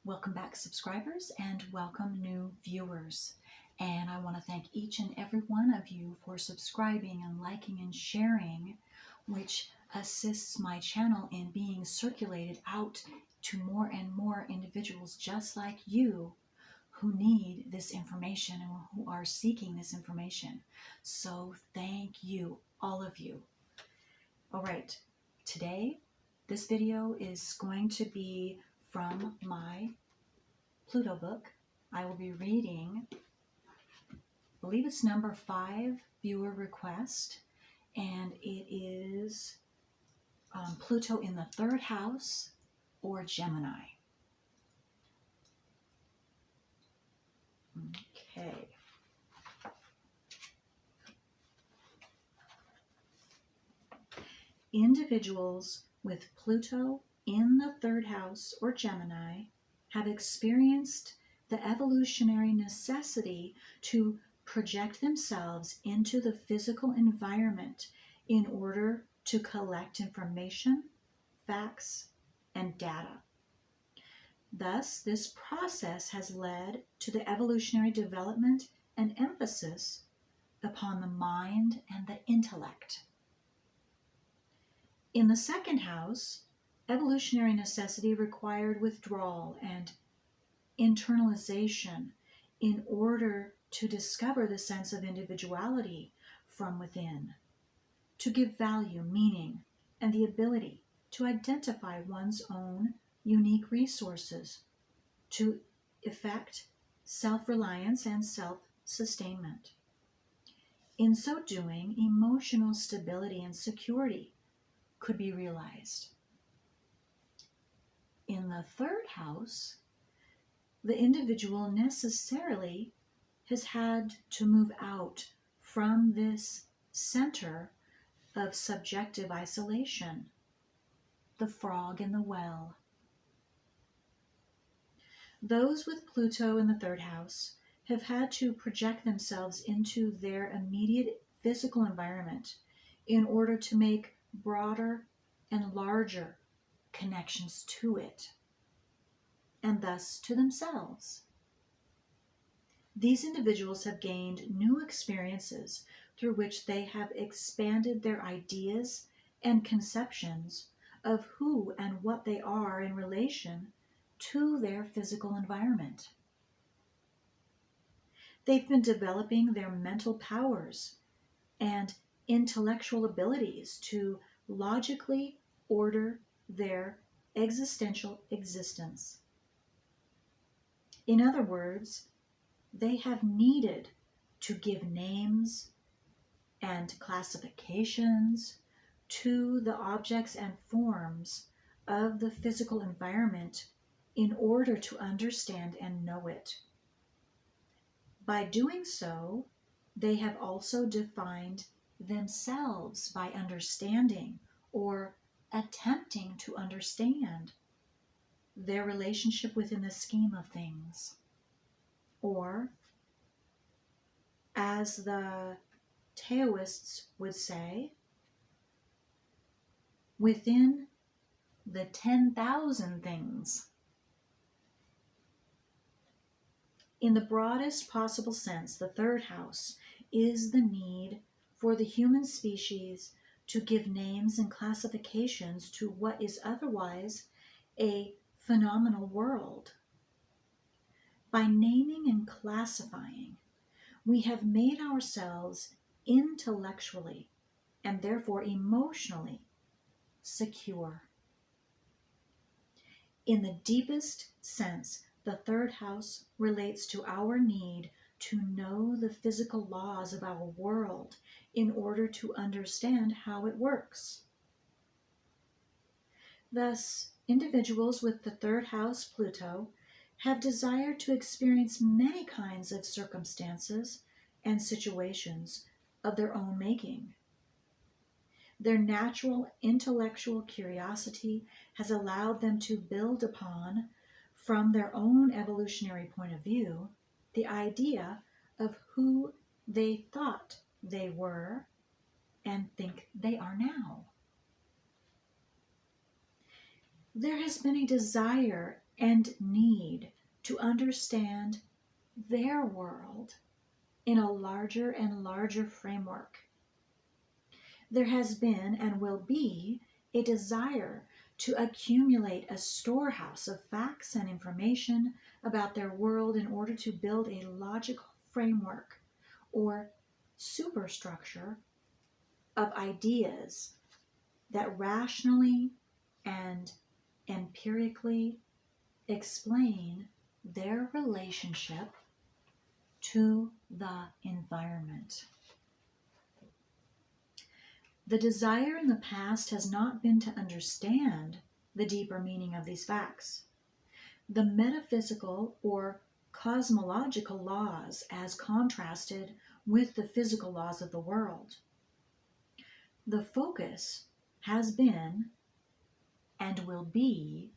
Welcome back, subscribers, and welcome new viewers. And I want to thank each and every one of you for subscribing and liking and sharing, which assists my channel in being circulated out to more and more individuals just like you who need this information and who are seeking this information. So thank you, all of you. All right, today this video is going to be from my Pluto book. I will be reading, I believe it's number 5 viewer request, and it is Pluto in the 3rd house or Gemini. Okay. Individuals with Pluto in the 3rd house or Gemini have experienced the evolutionary necessity to project themselves into the physical environment in order to collect information, facts, and data. Thus, this process has led to the evolutionary development and emphasis upon the mind and the intellect. In the 2nd house, evolutionary necessity required withdrawal and internalization in order to discover the sense of individuality from within, to give value, meaning, and the ability to identify one's own unique resources, to effect self-reliance and self-sustainment. In so doing, emotional stability and security could be realized. In the 3rd house, the individual necessarily has had to move out from this center of subjective isolation, the frog in the well. Those with Pluto in the 3rd house have had to project themselves into their immediate physical environment in order to make broader and larger connections to it, and thus to themselves. These individuals have gained new experiences through which they have expanded their ideas and conceptions of who and what they are in relation to their physical environment. They've been developing their mental powers and intellectual abilities to logically order their existential existence. In other words, they have needed to give names and classifications to the objects and forms of the physical environment in order to understand and know it. By doing so, they have also defined themselves by understanding or attempting to understand their relationship within the scheme of things. Or, as the Taoists would say, within the 10,000 things. In the broadest possible sense, the 3rd house is the need for the human species to give names and classifications to what is otherwise a phenomenal world. By naming and classifying, we have made ourselves intellectually and therefore emotionally secure. In the deepest sense, the 3rd house relates to our need to know the physical laws of our world in order to understand how it works. Thus, individuals with the 3rd house Pluto have desired to experience many kinds of circumstances and situations of their own making. Their natural intellectual curiosity has allowed them to build upon, from their own evolutionary point of view, the idea of who they thought they were and think they are now. There has been a desire and need to understand their world in a larger and larger framework. There has been and will be a desire to accumulate a storehouse of facts and information about their world in order to build a logical framework or superstructure of ideas that rationally and empirically explain their relationship to the environment. The desire in the past has not been to understand the deeper meaning of these facts. The metaphysical or cosmological laws as contrasted with the physical laws of the world. The focus has been and will be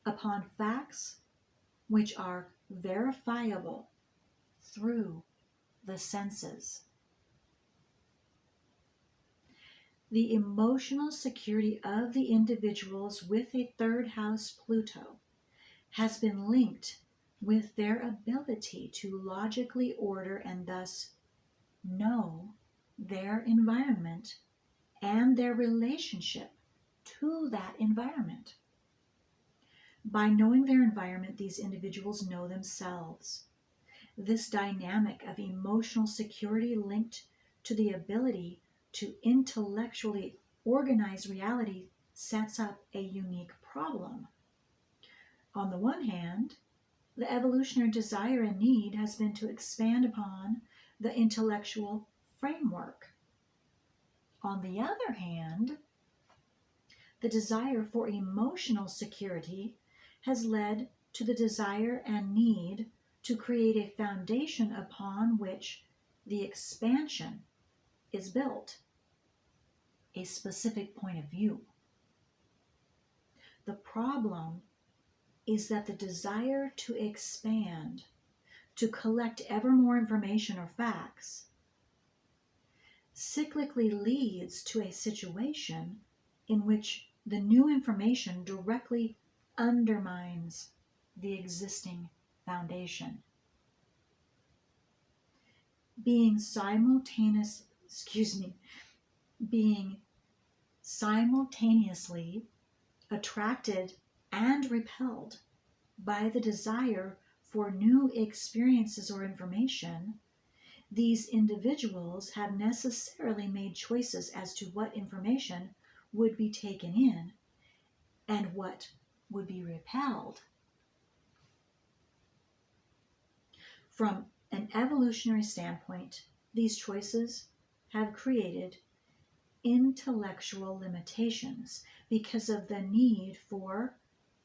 upon facts which are verifiable through the senses. The emotional security of the individuals with a third house Pluto has been linked with their ability to logically order and thus know their environment and their relationship to that environment. By knowing their environment, these individuals know themselves. This dynamic of emotional security linked to the ability to intellectually organize reality sets up a unique problem. On the one hand, the evolutionary desire and need has been to expand upon the intellectual framework. On the other hand, the desire for emotional security has led to the desire and need to create a foundation upon which the expansion is built, a specific point of view. The problem is that the desire to expand, to collect ever more information or facts, cyclically leads to a situation in which the new information directly undermines the existing foundation. Being simultaneously attracted and repelled by the desire for new experiences or information, these individuals have necessarily made choices as to what information would be taken in and what would be repelled. From an evolutionary standpoint, these choices have created intellectual limitations because of the need for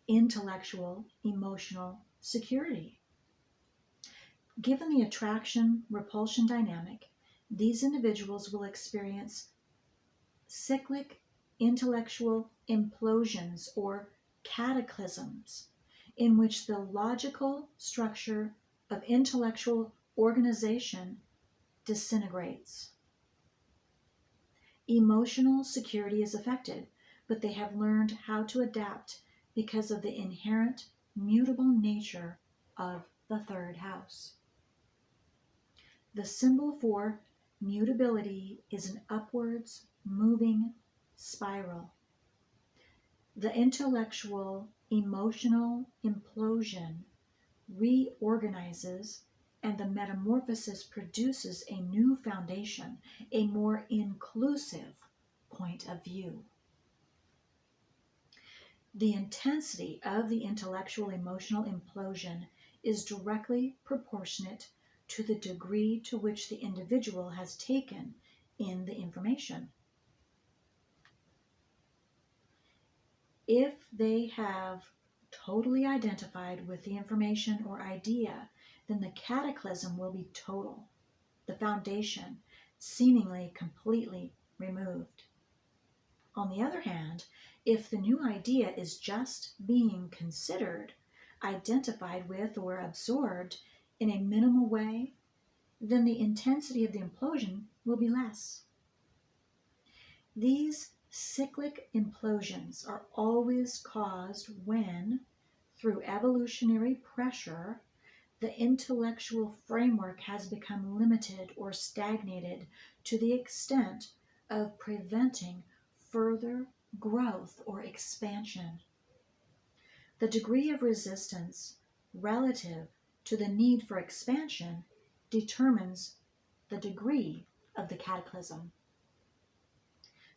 intellectual, emotional security. Given the attraction-repulsion dynamic, these individuals will experience cyclic intellectual implosions or cataclysms in which the logical structure of intellectual organization disintegrates. Emotional security is affected, but they have learned how to adapt because of the inherent mutable nature of the third house. The symbol for mutability is an upwards moving spiral. The intellectual, emotional implosion reorganizes, and the metamorphosis produces a new foundation, a more inclusive point of view. The intensity of the intellectual emotional implosion is directly proportionate to the degree to which the individual has taken in the information. If they have totally identified with the information or idea, then the cataclysm will be total, the foundation seemingly completely removed. On the other hand, if the new idea is just being considered, identified with, or absorbed in a minimal way, then the intensity of the implosion will be less. These cyclic implosions are always caused when, through evolutionary pressure, the intellectual framework has become limited or stagnated to the extent of preventing further growth or expansion. The degree of resistance relative to the need for expansion determines the degree of the cataclysm.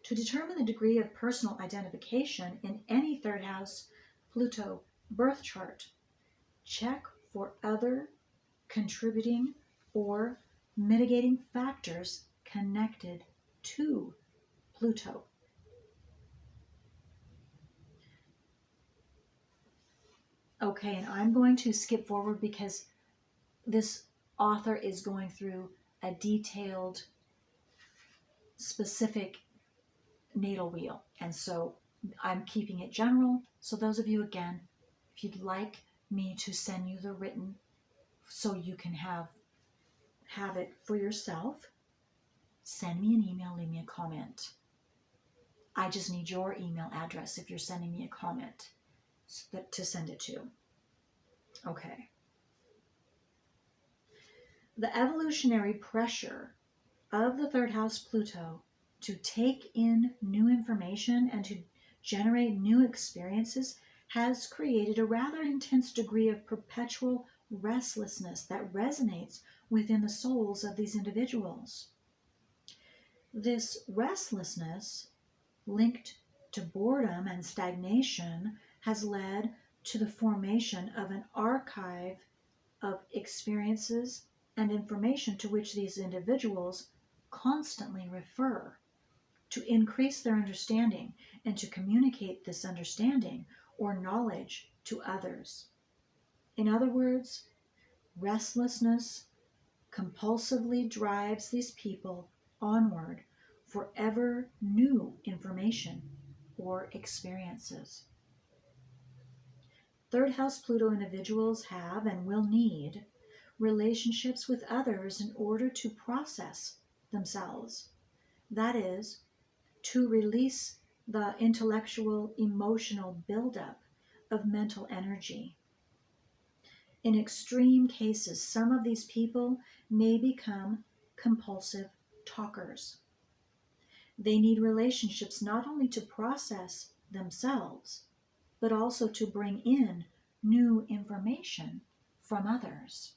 To determine the degree of personal identification in any third house Pluto birth chart, check for other contributing or mitigating factors connected to Pluto. Okay, and I'm going to skip forward because this author is going through a detailed, specific natal wheel. And so I'm keeping it general. So those of you, again, if you'd like me to send you the written so you can have it for yourself, send me an email, leave me a comment. I just need your email address if you're sending me a comment to send it to. Okay. The evolutionary pressure of the third house Pluto to take in new information and to generate new experiences has created a rather intense degree of perpetual restlessness that resonates within the souls of these individuals. This restlessness, linked to boredom and stagnation, has led to the formation of an archive of experiences and information to which these individuals constantly refer to increase their understanding and to communicate this understanding or knowledge to others. In other words, restlessness compulsively drives these people onward for ever new information or experiences. Third house Pluto individuals have and will need relationships with others in order to process themselves. That is, to release the intellectual, emotional buildup of mental energy. In extreme cases, some of these people may become compulsive talkers. They need relationships not only to process themselves, but also to bring in new information from others.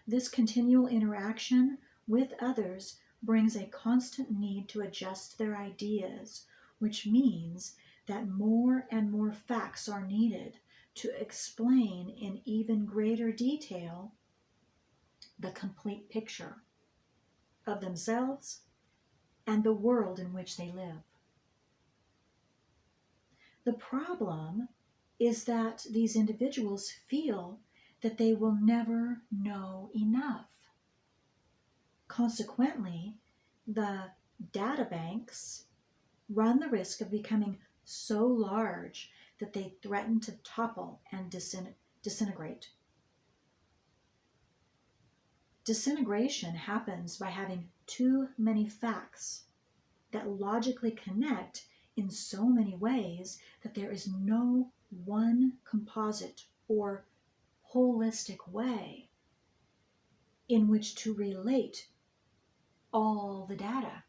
This continual interaction with others brings a constant need to adjust their ideas, which means that more and more facts are needed to explain in even greater detail the complete picture of themselves and the world in which they live. The problem is that these individuals feel that they will never know enough. Consequently, the data banks run the risk of becoming so large that they threaten to topple and disintegrate. Disintegration happens by having too many facts that logically connect in so many ways that there is no one composite or holistic way in which to relate all the data.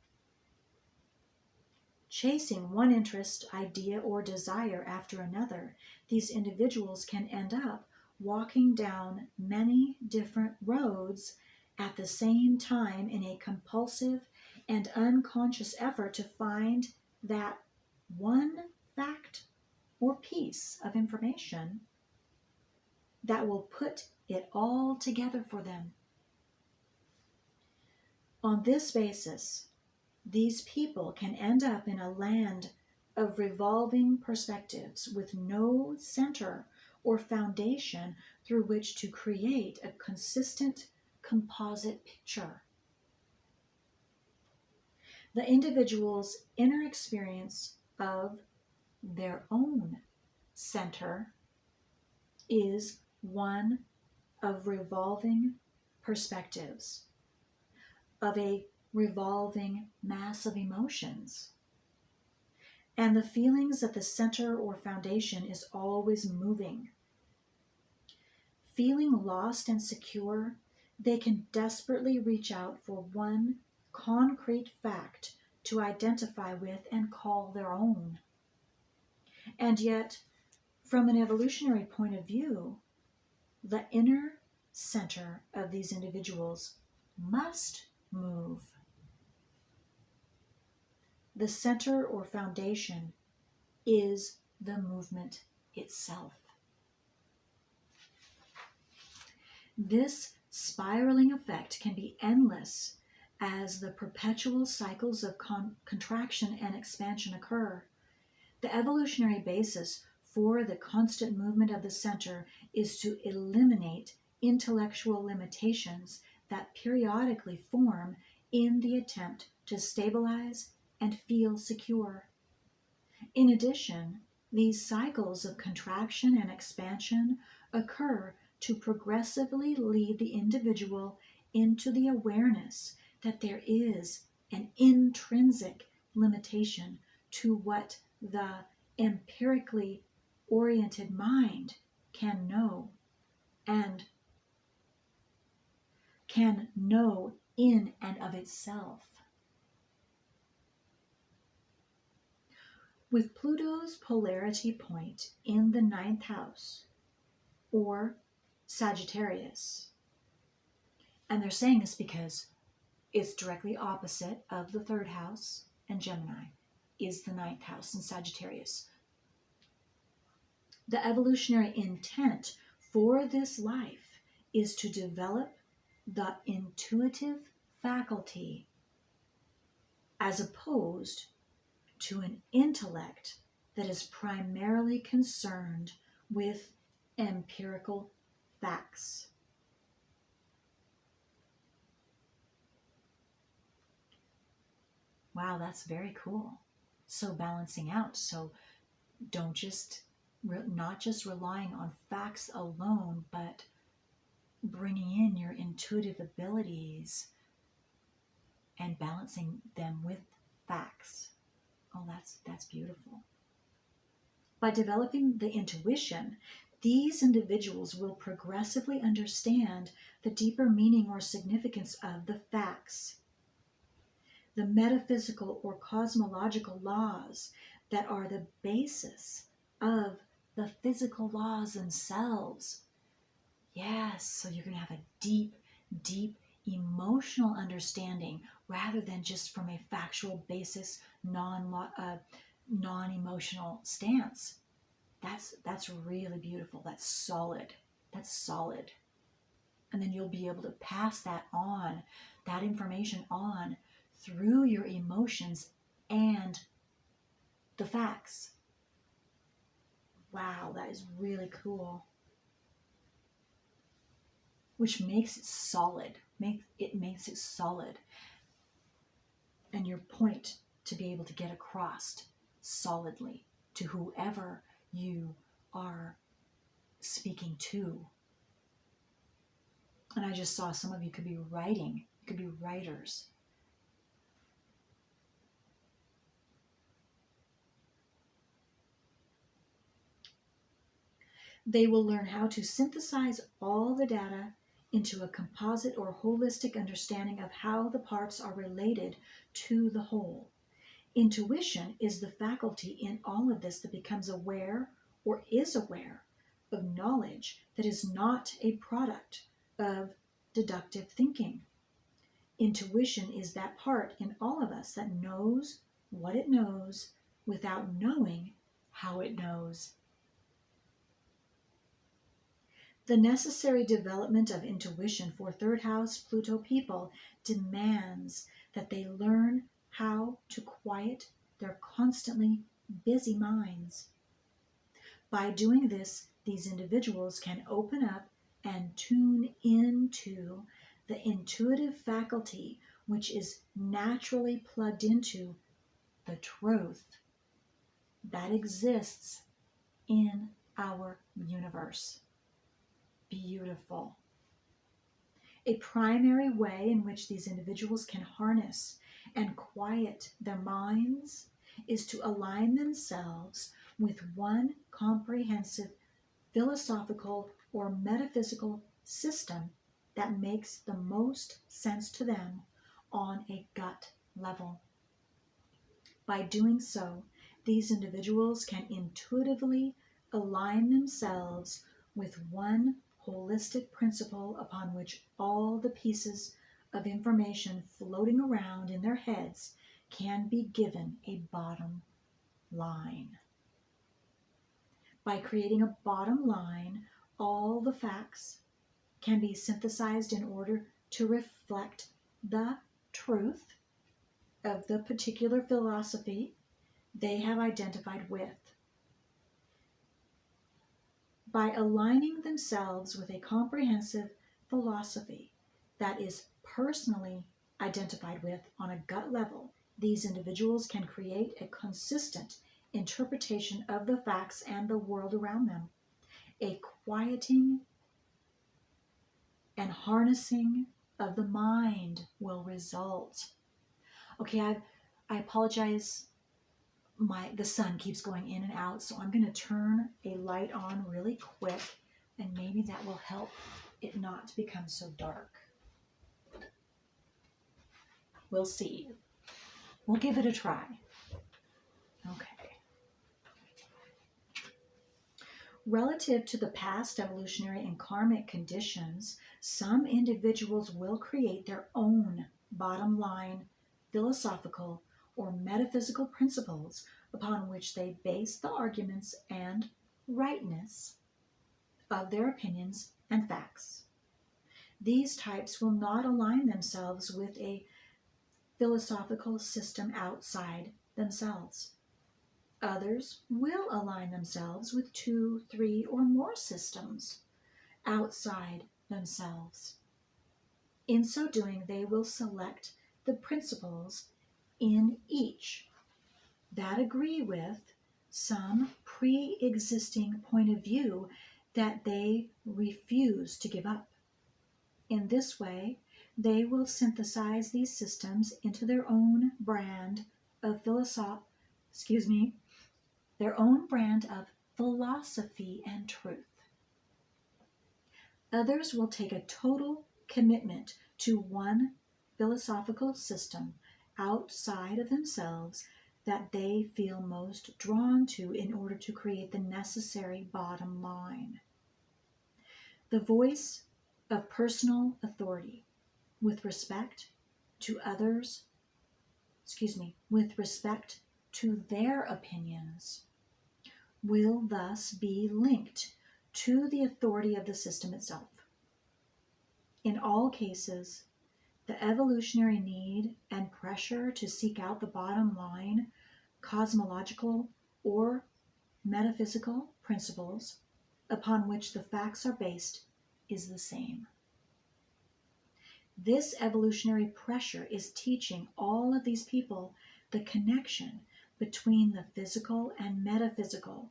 Chasing one interest, idea, or desire after another, these individuals can end up walking down many different roads at the same time in a compulsive and unconscious effort to find that one fact or piece of information that will put it all together for them. On this basis, these people can end up in a land of revolving perspectives with no center or foundation through which to create a consistent composite picture. The individual's inner experience of their own center is one of revolving perspectives, of a revolving mass of emotions. And the feelings at the center or foundation is always moving. Feeling lost and secure, they can desperately reach out for one concrete fact to identify with and call their own. And yet, from an evolutionary point of view, the inner center of these individuals must move. The center or foundation is the movement itself. This spiraling effect can be endless as the perpetual cycles of contraction and expansion occur. The evolutionary basis for the constant movement of the center is to eliminate intellectual limitations that periodically form in the attempt to stabilize and feel secure. In addition, these cycles of contraction and expansion occur to progressively lead the individual into the awareness that there is an intrinsic limitation to what the empirically oriented mind can know and can know in and of itself. With Pluto's polarity point in the 9th house, or Sagittarius, and they're saying this because it's directly opposite of the 3rd house, and Gemini is the 9th house in Sagittarius. The evolutionary intent for this life is to develop the intuitive faculty as opposed to an intellect that is primarily concerned with empirical facts. Wow, that's very cool. So balancing out. So don't just, not just relying on facts alone, but bringing in your intuitive abilities and balancing them with facts. Oh, that's beautiful. By developing the intuition, these individuals will progressively understand the deeper meaning or significance of the facts. The metaphysical or cosmological laws that are the basis of the physical laws themselves. Yes, so you're going to have a deep, deep emotional understanding rather than just from a factual basis, non-emotional stance. That's really beautiful. That's solid. That's solid. And then you'll be able to pass that on, that information on through your emotions and the facts. Wow, that is really cool. Which makes it solid. It makes it solid. And your point to be able to get across solidly to whoever you are speaking to. And I just saw some of you could be writing. You could be writers. They will learn how to synthesize all the data into a composite or holistic understanding of how the parts are related to the whole. Intuition is the faculty in all of this that becomes aware or is aware of knowledge that is not a product of deductive thinking. Intuition is that part in all of us that knows what it knows without knowing how it knows. The necessary development of intuition for 3rd house Pluto people demands that they learn how to quiet their constantly busy minds. By doing this, these individuals can open up and tune into the intuitive faculty which is naturally plugged into the truth that exists in our universe. Beautiful. A primary way in which these individuals can harness and quiet their minds is to align themselves with one comprehensive philosophical or metaphysical system that makes the most sense to them on a gut level. By doing so, these individuals can intuitively align themselves with one holistic principle upon which all the pieces of information floating around in their heads can be given a bottom line. By creating a bottom line, all the facts can be synthesized in order to reflect the truth of the particular philosophy they have identified with. By aligning themselves with a comprehensive philosophy that is personally identified with on a gut level, these individuals can create a consistent interpretation of the facts and the world around them. A quieting and harnessing of the mind will result. Okay, I apologize. The sun keeps going in and out, so I'm going to turn a light on really quick, and maybe that will help it not to become so dark. We'll see. We'll give it a try. Okay. Relative to the past evolutionary and karmic conditions, some individuals will create their own bottom line philosophical or metaphysical principles upon which they base the arguments and rightness of their opinions and facts. These types will not align themselves with a philosophical system outside themselves. Others will align themselves with 2, 3, or more systems outside themselves. In so doing, they will select the principles in each that agree with some pre-existing point of view that they refuse to give up. In this way, they will synthesize these systems into their own brand of philosophy and truth. Others will take a total commitment to one philosophical system outside of themselves that they feel most drawn to in order to create the necessary bottom line. The voice of personal authority with respect to others, with respect to their opinions, will thus be linked to the authority of the system itself. In all cases, the evolutionary need and pressure to seek out the bottom line, cosmological or metaphysical principles upon which the facts are based is the same. This evolutionary pressure is teaching all of these people the connection between the physical and metaphysical,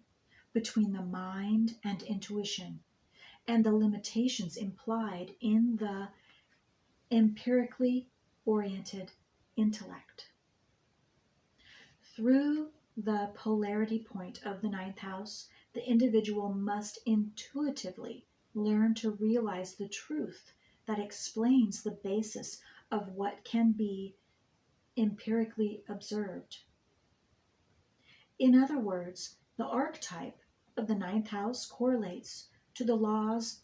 between the mind and intuition, and the limitations implied in the empirically oriented intellect. Through the polarity point of the ninth house, the individual must intuitively learn to realize the truth that explains the basis of what can be empirically observed. In other words, the archetype of the ninth house correlates to the laws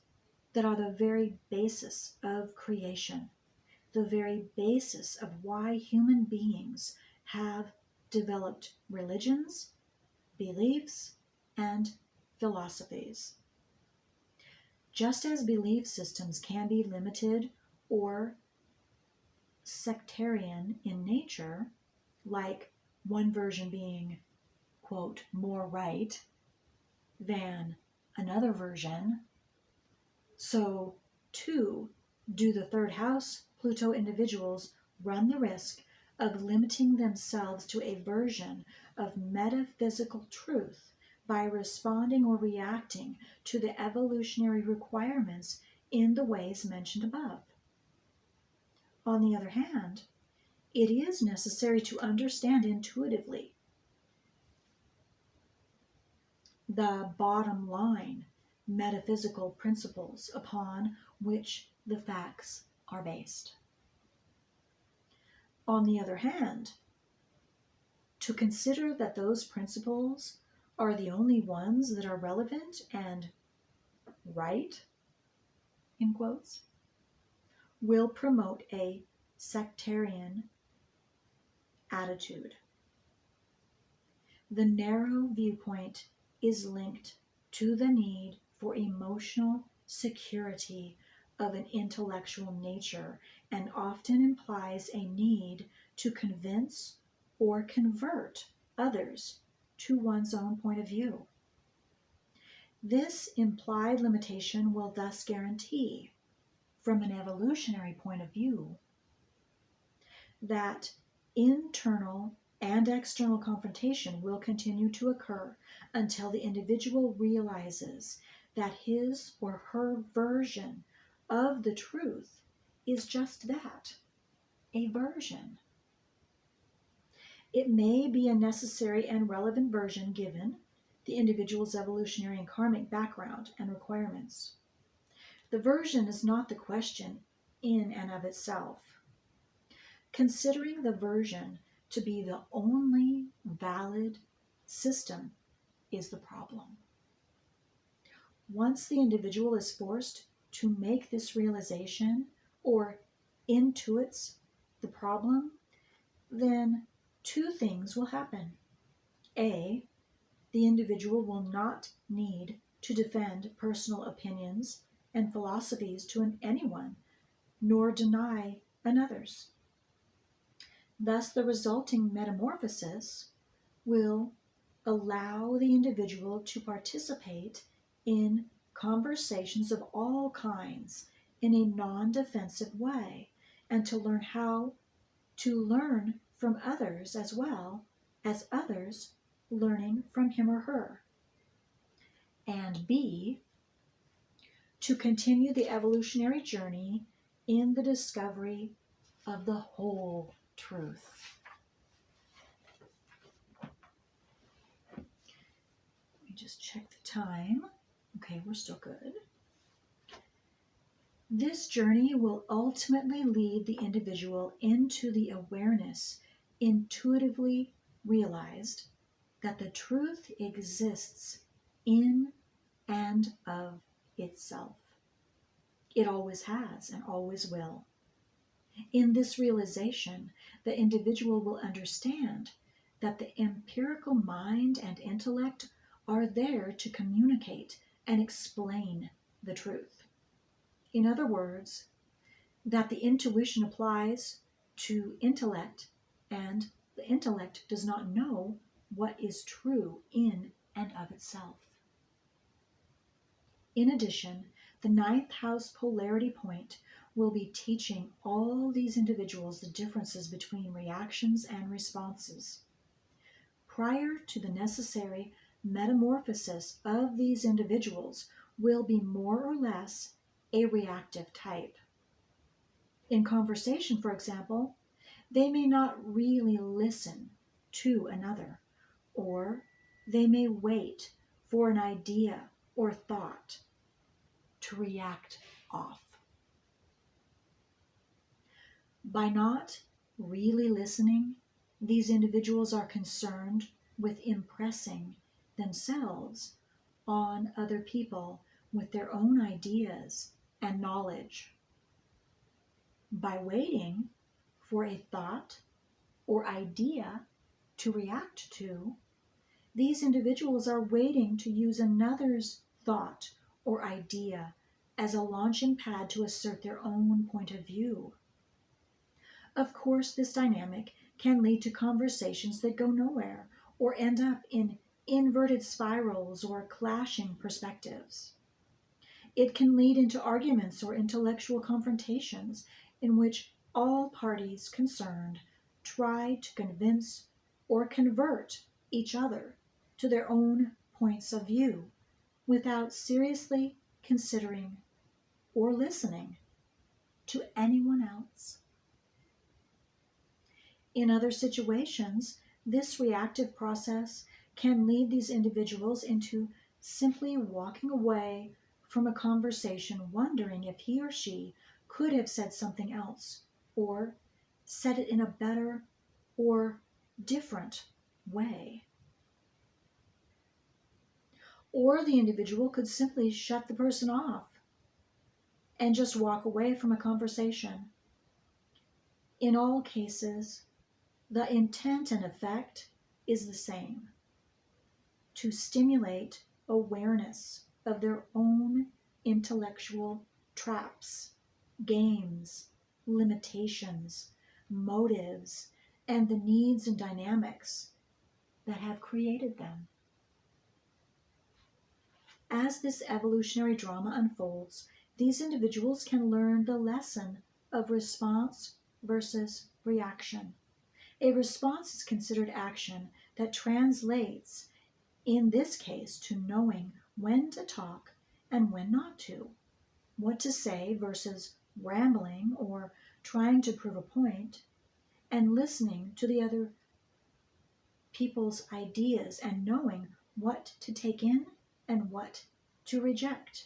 that are the very basis of creation, the very basis of why human beings have developed religions, beliefs, and philosophies. Just as belief systems can be limited or sectarian in nature, like one version being, quote, more right than another version, so too do the third house Pluto individuals run the risk of limiting themselves to a version of metaphysical truth by responding or reacting to the evolutionary requirements in the ways mentioned above. On the other hand, it is necessary to understand intuitively the bottom line metaphysical principles upon which the facts are based. On the other hand, to consider that those principles are the only ones that are relevant and right, in quotes, will promote a sectarian attitude. The narrow viewpoint is linked to the need for emotional security of an intellectual nature and often implies a need to convince or convert others to one's own point of view. This implied limitation will thus guarantee, from an evolutionary point of view, that internal and external confrontation will continue to occur until the individual realizes that his or her version of the truth is just that, a version. It may be a necessary and relevant version given the individual's evolutionary and karmic background and requirements. The version is not the question in and of itself. Considering the version to be the only valid system is the problem. Once the individual is forced to make this realization or intuits the problem, then two things will happen. A, the individual will not need to defend personal opinions and philosophies to anyone, nor deny another's. Thus, the resulting metamorphosis will allow the individual to participate in conversations of all kinds in a non-defensive way, and to learn how to learn from others as well as others learning from him or her. And B, to continue the evolutionary journey in the discovery of the whole truth. Let me just check the time. Okay, we're still good. This journey will ultimately lead the individual into the awareness intuitively realized that the truth exists in and of itself. It always has and always will. In this realization, the individual will understand that the empirical mind and intellect are there to communicate and explain the truth. In other words, that the intuition applies to intellect, and the intellect does not know what is true in and of itself. In addition, the ninth house polarity point will be teaching all these individuals the differences between reactions and responses. Prior to the necessary metamorphosis of these individuals will be more or less a reactive type. In conversation, for example, they may not really listen to another, or they may wait for an idea or thought to react off. By not really listening, these individuals are concerned with impressing themselves on other people with their own ideas and knowledge. By waiting for a thought or idea to react to, these individuals are waiting to use another's thought or idea as a launching pad to assert their own point of view. Of course, this dynamic can lead to conversations that go nowhere or end up in inverted spirals or clashing perspectives. It can lead into arguments or intellectual confrontations in which all parties concerned try to convince or convert each other to their own points of view without seriously considering or listening to anyone else. In other situations, this reactive process can lead these individuals into simply walking away from a conversation wondering if he or she could have said something else or said it in a better or different way. Or the individual could simply shut the person off and just walk away from a conversation. In all cases, the intent and effect is the same: to stimulate awareness of their own intellectual traps, games, limitations, motives, and the needs and dynamics that have created them. As this evolutionary drama unfolds, these individuals can learn the lesson of response versus reaction. A response is considered action that translates, in this case, to knowing when to talk and when not to, what to say versus rambling or trying to prove a point, and listening to the other people's ideas and knowing what to take in and what to reject.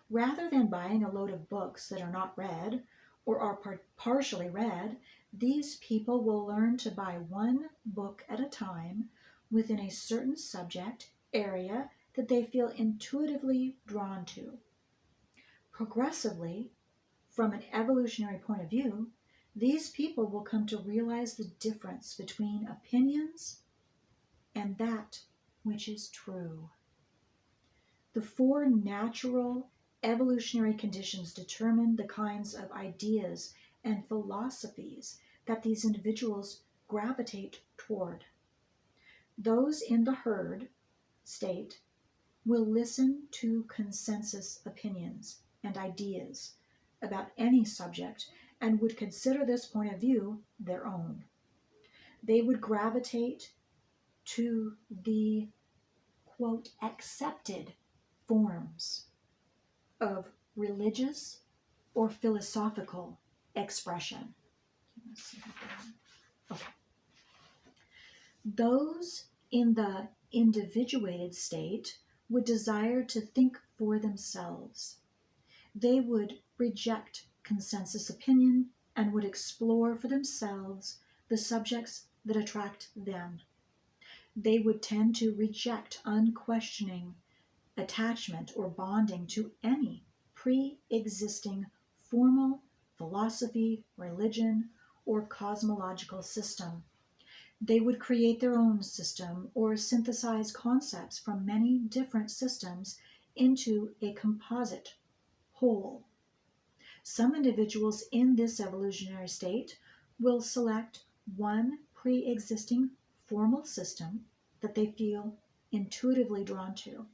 Rather than buying a load of books that are not read or are partially read, these people will learn to buy one book at a time within a certain subject area that they feel intuitively drawn to. Progressively, from an evolutionary point of view, these people will come to realize the difference between opinions and that which is true. The four natural evolutionary conditions determine the kinds of ideas and philosophies that these individuals gravitate toward. Those in the herd state will listen to consensus opinions and ideas about any subject and would consider this point of view their own. They would gravitate to the, quote, accepted forms of religious or philosophical expression. Okay. Those in the individuated state would desire to think for themselves. They would reject consensus opinion and would explore for themselves the subjects that attract them. They would tend to reject unquestioning attachment or bonding to any pre-existing formal philosophy, religion, or cosmological system. They would create their own system or synthesize concepts from many different systems into a composite whole. Some individuals in this evolutionary state will select one pre-existing formal system that they feel intuitively drawn to.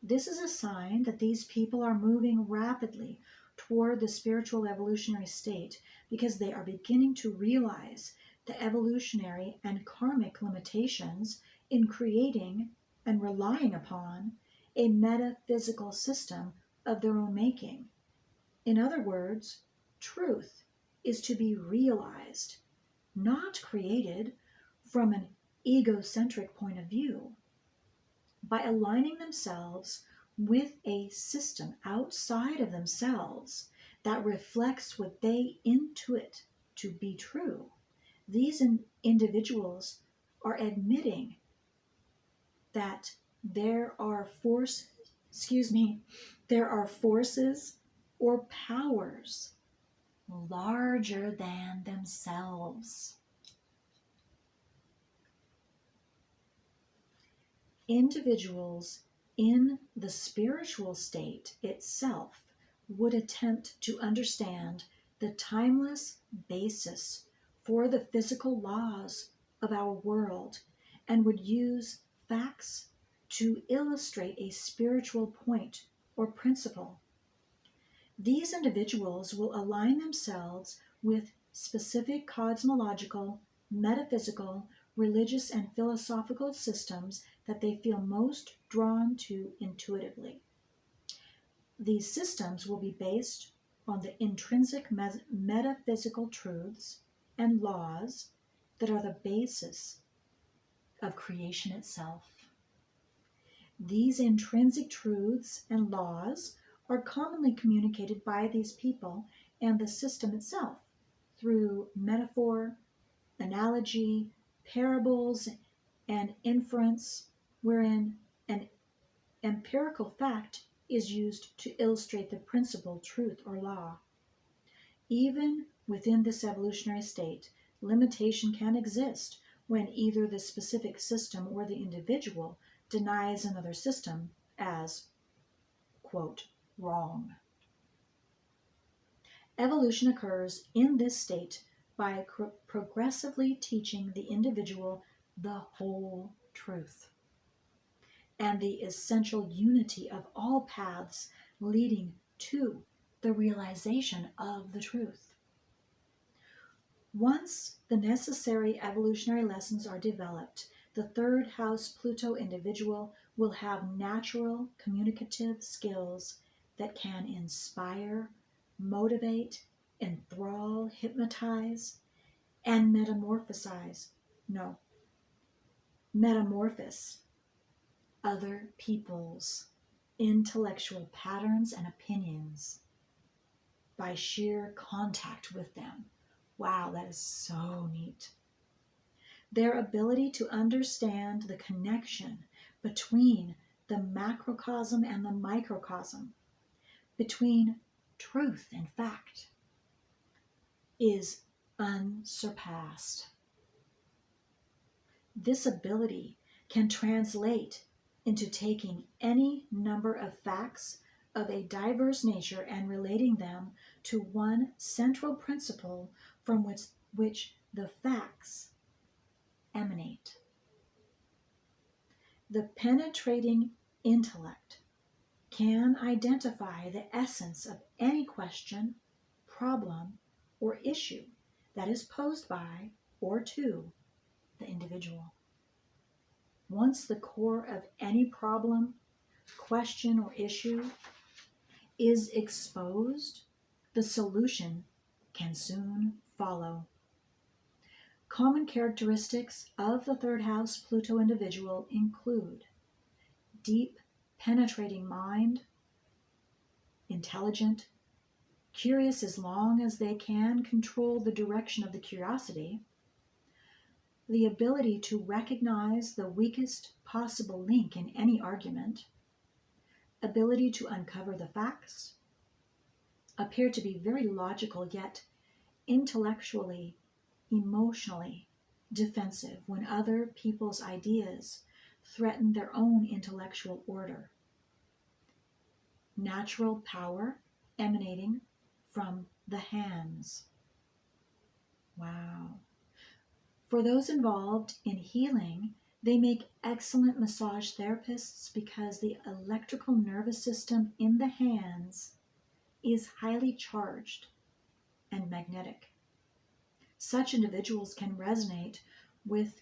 This is a sign that these people are moving rapidly toward the spiritual evolutionary state because they are beginning to realize the evolutionary and karmic limitations in creating and relying upon a metaphysical system of their own making. In other words, truth is to be realized, not created from an egocentric point of view. By aligning themselves with a system outside of themselves that reflects what they intuit to be true, these individuals are admitting that there are forces or powers larger than themselves. Individuals in the spiritual state itself would attempt to understand the timeless basis for the physical laws of our world and would use facts to illustrate a spiritual point or principle. These individuals will align themselves with specific cosmological, metaphysical, religious, and philosophical systems that they feel most drawn to intuitively. These systems will be based on the intrinsic metaphysical truths and laws that are the basis of creation itself. These intrinsic truths and laws are commonly communicated by these people and the system itself through metaphor, analogy, parables, and inference, wherein an empirical fact is used to illustrate the principle, truth, or law. Even within this evolutionary state, limitation can exist when either the specific system or the individual denies another system as, quote, wrong. Evolution occurs in this state by progressively teaching the individual the whole truth and the essential unity of all paths leading to the realization of the truth. Once the necessary evolutionary lessons are developed, the third house Pluto individual will have natural communicative skills that can inspire, motivate, enthrall, hypnotize, and metamorphose other people's intellectual patterns and opinions by sheer contact with them. Wow, that is so neat. Their ability to understand the connection between the macrocosm and the microcosm, between truth and fact, is unsurpassed. This ability can translate into taking any number of facts of a diverse nature and relating them to one central principle from which the facts emanate. The penetrating intellect can identify the essence of any question, problem, or issue that is posed by or to the individual. Once the core of any problem, question, or issue is exposed, the solution can soon follow. Common characteristics of the third house Pluto individual include deep, penetrating mind, intelligent, curious as long as they can control the direction of the curiosity, the ability to recognize the weakest possible link in any argument, ability to uncover the facts, appear to be very logical yet intellectually, emotionally defensive when other people's ideas threaten their own intellectual order. Natural power emanating from the hands. Wow. For those involved in healing, they make excellent massage therapists because the electrical nervous system in the hands is highly charged and magnetic. Such individuals can resonate with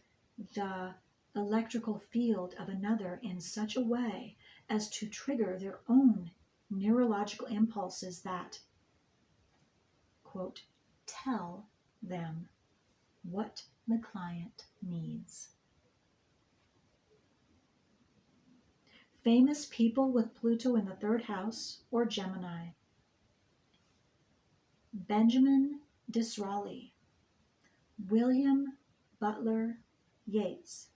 the electrical field of another in such a way as to trigger their own neurological impulses that, quote, tell them what the client needs. Famous people with Pluto in the third house or Gemini. Benjamin Disraeli, William Butler Yeats,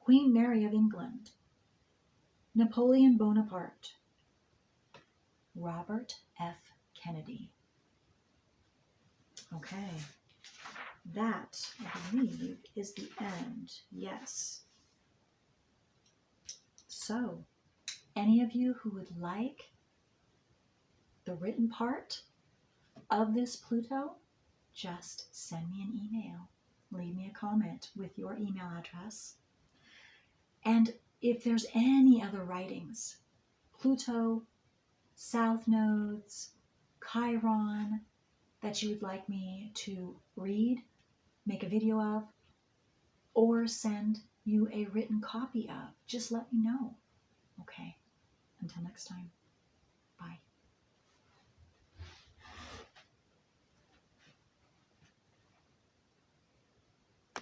Queen Mary of England, Napoleon Bonaparte, Robert F. Kennedy. Okay, that, I believe, is the end. Yes. So, any of you who would like the written part of this Pluto, just send me an email. Leave me a comment with your email address. And if there's any other writings, Pluto, South Nodes, Chiron, that you would like me to read, make a video of, or send you a written copy of, just let me know. Okay, until next time.